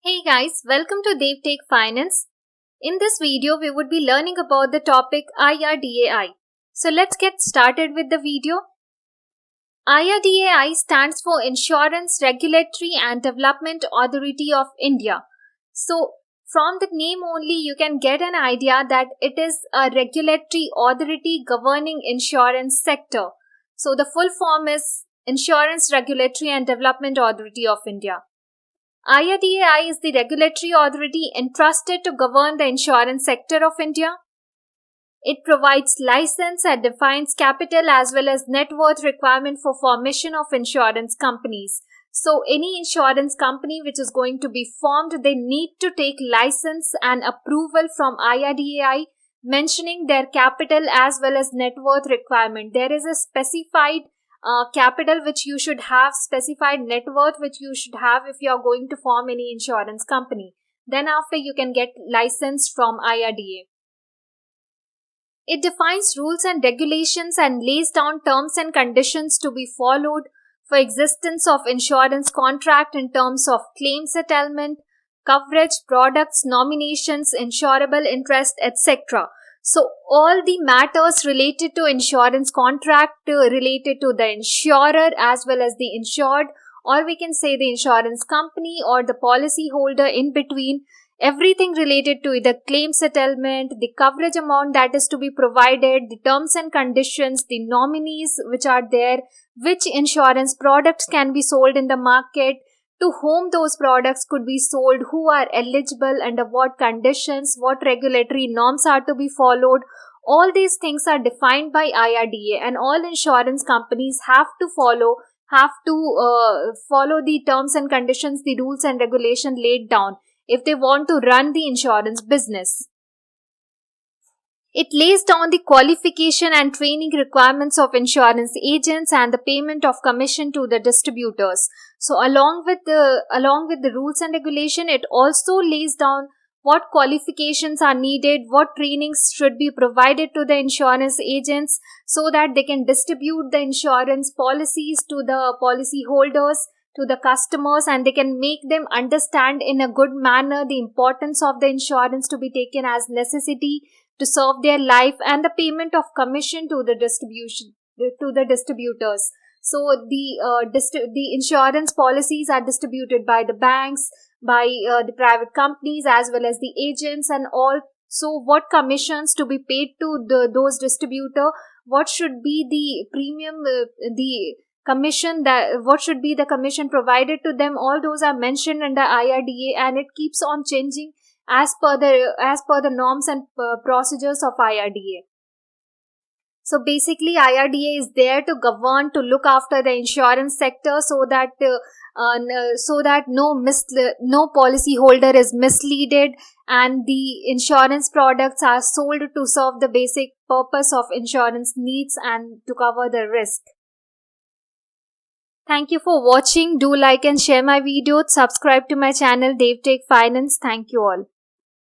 Hey guys, welcome to DevTech Finance. In this video, we would be learning about the topic IRDAI. So let's get started with the video. IRDAI stands for Insurance Regulatory and Development Authority of India. So from the name only, you can get an idea that it is a regulatory authority governing insurance sector. So the full form is Insurance Regulatory and Development Authority of India. IRDAI is the regulatory authority entrusted to govern the insurance sector of India. It provides license and defines capital as well as net worth requirement for formation of insurance companies. So any insurance company which is going to be formed, they need to take license and approval from IRDAI mentioning their capital as well as net worth requirement. There is a specified capital which you should have, specified net worth which you should have if you are going to form any insurance company. Then after you can get license from IRDA. It defines rules and regulations and lays down terms and conditions to be followed for existence of insurance contract in terms of claim settlement, coverage, products, nominations, insurable interest, etc. So all the matters related to insurance contract related to the insurer as well as the insured, or we can say the insurance company or the policy holder in between, everything related to the claim settlement, the coverage amount that is to be provided, the terms and conditions, the nominees which are there, which insurance products can be sold in the market, to whom those products could be sold, who are eligible, under what conditions, what regulatory norms are to be followed. All these things are defined by IRDA, and all insurance companies have to follow the terms and conditions, the rules and regulation laid down if they want to run the insurance business. It lays down the qualification and training requirements of insurance agents and the payment of commission to the distributors. So along with the rules and regulation, it also lays down what qualifications are needed, what trainings should be provided to the insurance agents so that they can distribute the insurance policies to the policy holders, to the customers, and they can make them understand in a good manner the importance of the insurance to be taken as necessity to serve their life, and the payment of commission to the distributors. So the insurance policies are distributed by the banks, by the private companies as well as the agents and all. So what commissions to be paid to those distributor, what should be the premium, what should be the commission provided to them, all those are mentioned under IRDA, and it keeps on changing as per the norms and procedures of IRDA. So basically IRDA is there to govern, to look after the insurance sector so that no policy holder is misleaded and the insurance products are sold to serve the basic purpose of insurance needs and to cover the risk. Thank you for watching. Do like and share my video. Subscribe to my channel DevTech Finance. Thank you all.